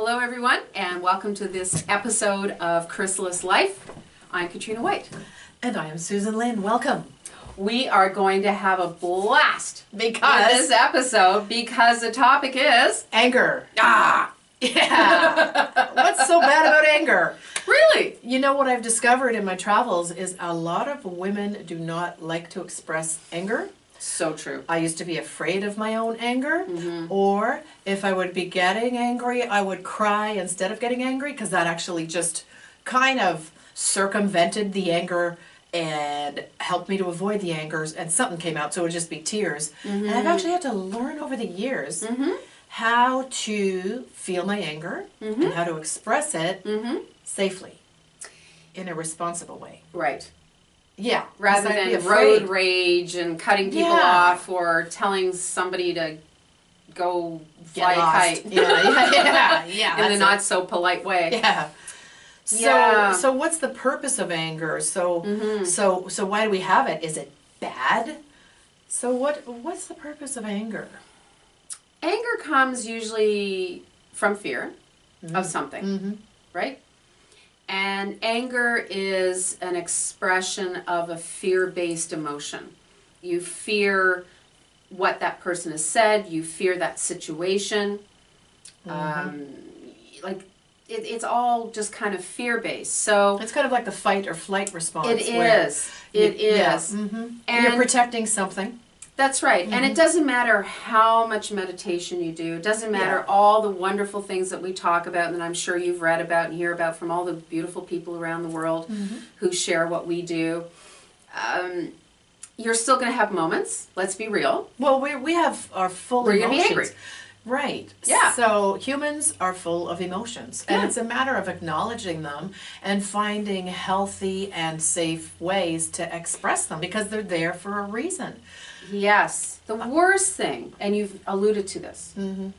Hello everyone, and welcome to this episode of Crysalyst Life. I'm Katrina White. And I am Lynne. Welcome. We are going to have a blast Because with this episode because the topic is... anger. Ah! Yeah. What's so bad about anger? Really? You know what I've discovered in my travels is a lot of women do not like to express anger. So true. I used to be afraid of my own anger, or if I would be getting angry, I would cry instead of getting angry, because that actually just kind of circumvented the anger and helped me to avoid the angers, and something came out, so it would just be tears. And I've actually had to learn over the years how to feel my anger and how to express it safely in a responsible way. Right. Yeah. Rather than road rage and cutting people off or telling somebody to go fly a kite. Yeah. In a not so polite way. Yeah. So what's the purpose of anger? So why do we have it? Is it bad? So what's the purpose of anger? Anger comes usually from fear of something, right? And anger is an expression of a fear-based emotion. You fear what that person has said. You fear that situation. It's all just kind of fear-based. So it's kind of like the fight or flight response. It is. And you're protecting something. That's right. And it doesn't matter how much meditation you do. It doesn't matter all the wonderful things that we talk about and that I'm sure you've read about and hear about from all the beautiful people around the world who share what we do. You're still going to have moments. Let's be real. Well, we have our full emotions. We're going to be angry. Right. Yeah. So humans are full of emotions, and it's a matter of acknowledging them and finding healthy and safe ways to express them because they're there for a reason. Yes. The worst thing, and you've alluded to this,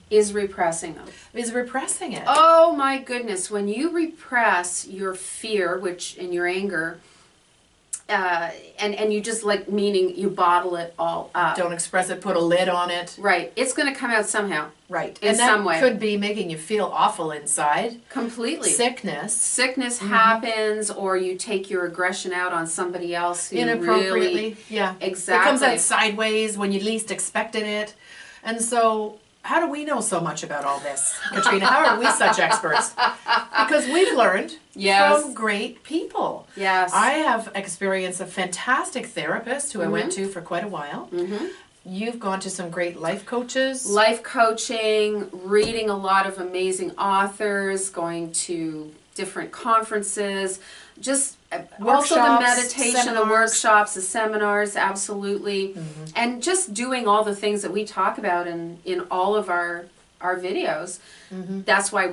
is repressing them. Is repressing it. Oh my goodness. When you repress your fear, which in your anger, and you just meaning you bottle it all up. Don't express it, put a lid on it. Right. It's going to come out somehow. Right. In some way. Could be making you feel awful inside. Completely. Sickness happens, or you take your aggression out on somebody else who inappropriately. Yeah. Exactly. It comes out sideways when you least expected it. And so, how do we know so much about all this, Katrina? How are we such experts? Because we've learned from great people. Yes. I have experienced a fantastic therapist who I went to for quite a while. You've gone to some great life coaches. Life coaching, reading a lot of amazing authors, going to different conferences, just also the meditation, seminars. the workshops, the seminars, absolutely. And just doing all the things that we talk about in all of our videos. That's why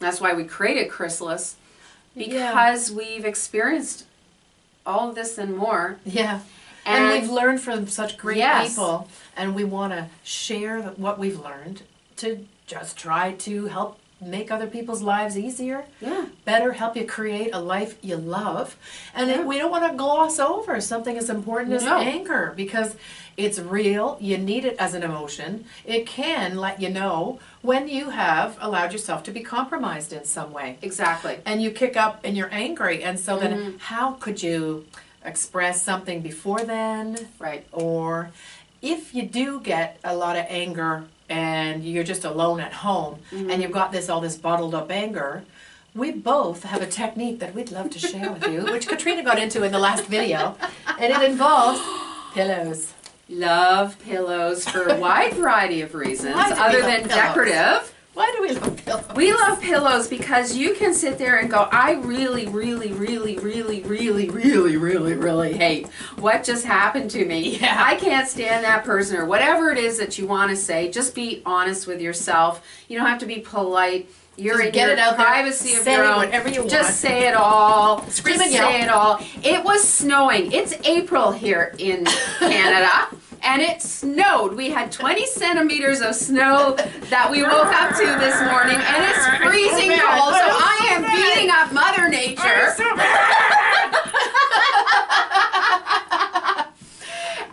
that's why we created Crysalyst, because we've experienced all of this and more. Yeah. And we've learned from such great people, and we want to share what we've learned to just try to help make other people's lives easier, better, help you create a life you love. And we don't want to gloss over something as important as anger, because it's real. You need it as an emotion. It can let you know when you have allowed yourself to be compromised in some way. Exactly. And you kick up and you're angry, and so then how could you express something before then? Right. Or if you do get a lot of anger and you're just alone at home and you've got all this bottled up anger, we both have a technique that we'd love to share with you, which Katrina got into in the last video, and it involves pillows. Love pillows for a wide variety of reasons, other than decorative. Why do we love pillows? We love pillows because you can sit there and go, I really hate what just happened to me. Yeah. I can't stand that person, or whatever it is that you want to say. Just be honest with yourself. You don't have to be polite. You're in your privacy of your own. Whatever you want. Just say it all. Scream and say it all. It was snowing. It's April here in Canada. And it snowed. We had 20 centimeters of snow that we woke up to this morning, and it's freezing cold, so I am beating up Mother Nature.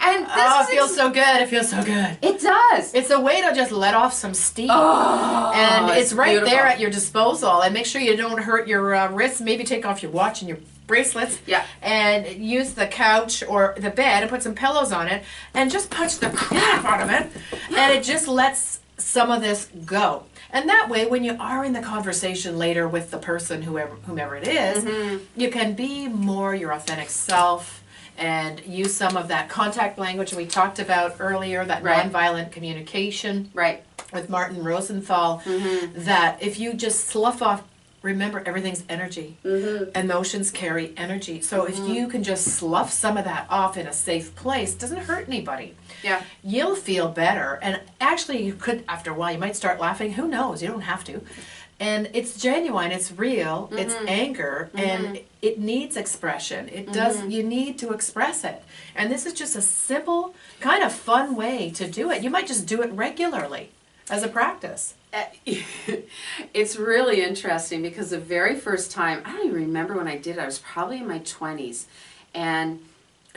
And this it feels so good. It feels so good. It does. It's a way to just let off some steam. Oh, and it's right beautiful. there at your disposal. And make sure you don't hurt your wrists. Maybe take off your watch and your bracelets. Yeah. And use the couch or the bed and put some pillows on it and just punch the crap out of it. And it just lets some of this go. And that way, when you are in the conversation later with the person, whomever it is, you can be more your authentic self and use some of that contact language we talked about earlier, that nonviolent communication with Martin Rosenthal, that if you just slough off, remember everything's energy. Emotions carry energy. So if you can just slough some of that off in a safe place, it doesn't hurt anybody. Yeah. You'll feel better. And actually, you could, after a while, you might start laughing. Who knows? You don't have to. And it's genuine, it's real, it's anger, and it needs expression. It does, you need to express it. And this is just a simple, kind of fun way to do it. You might just do it regularly as a practice. It's really interesting because the very first time, I don't even remember when I did it, I was probably in my 20s. And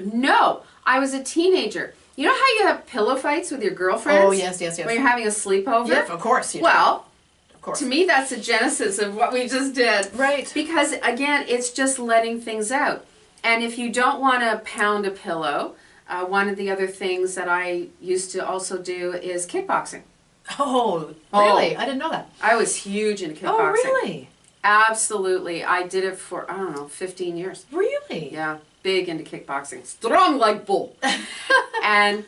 no, I was a teenager. You know how you have pillow fights with your girlfriends? Oh, yes. When you're having a sleepover? Yeah, of course. Well, of course. To me, that's the genesis of what we just did. Right. Because, again, it's just letting things out. And if you don't want to pound a pillow, one of the other things that I used to also do is kickboxing. Oh, really? I didn't know that. I was huge into kickboxing. Oh, really? Absolutely. I did it for, I don't know, 15 years. Really? Yeah, big into kickboxing. Strong like bull. And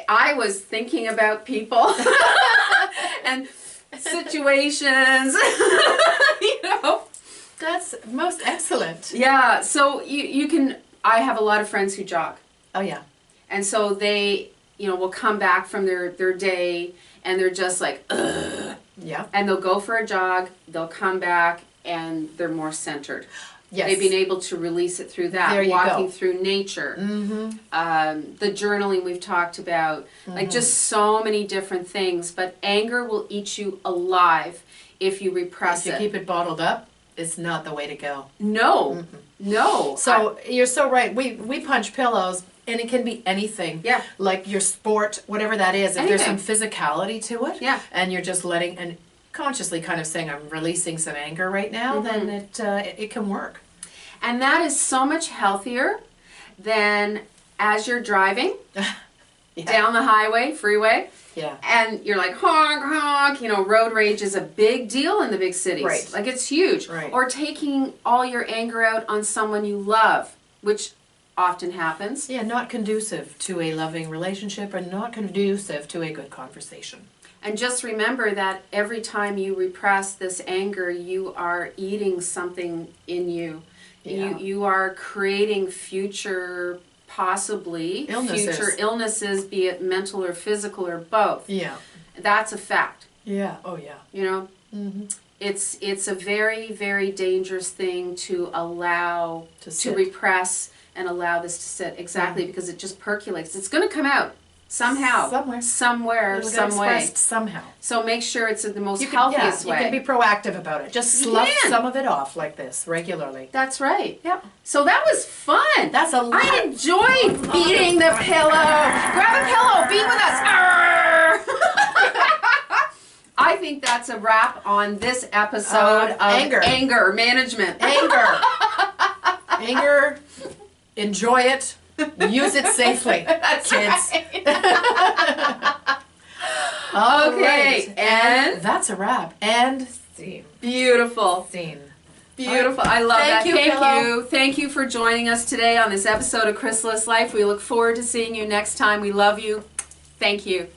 I was thinking about people and situations, you know. That's most excellent. Yeah, so you can, I have a lot of friends who jog. Oh, yeah. And so they, you know, will come back from their day and they're just like, ugh. Yeah. And they'll go for a jog, they'll come back, and they're more centered. Yes. They've been able to release it through that, There you walking go. through nature, the journaling we've talked about, like just so many different things. But anger will eat you alive if you repress If you keep it bottled up, it's not the way to go. No, no. So you're so right. We punch pillows, and it can be anything. Yeah. Like your sport, whatever that is. If there's some Anything. physicality to it, Yeah. and you're just letting and consciously kind of saying, I'm releasing some anger right now, then it can work. And that is so much healthier than as you're driving down the highway, freeway, Yeah. and you're like, honk, honk, you know, road rage is a big deal in the big cities. Right. Like, it's huge. Right. Or taking all your anger out on someone you love, which often happens. Yeah, not conducive to a loving relationship and not conducive to a good conversation. And just remember that every time you repress this anger, you are eating something in you. Yeah. You are creating future, possibly, Illnesses. future illnesses, be it mental or physical or both. Yeah. That's a fact. Yeah. Oh, yeah. You know? It's a very, very dangerous thing to allow, to repress and allow this to sit. Exactly, because it just percolates. It's going to come out. Somehow. Somewhere, It'll get some way. expressed somehow. So make sure it's in the most healthiest way. You can be proactive about it. Just slough some of it off like this regularly. That's right. Yep. So that was fun. That's a lot. I enjoyed beating the pillow. Grab a pillow. Beat with us. Arr! I think that's a wrap on this episode of anger management. Anger. Enjoy it. Use it safely. That's kids. right. Okay, right. And that's a wrap. And scene. Beautiful. Scene. Beautiful. I love that. Thank you. Thank you for joining us today on this episode of Crysalyst Life. We look forward to seeing you next time. We love you. Thank you.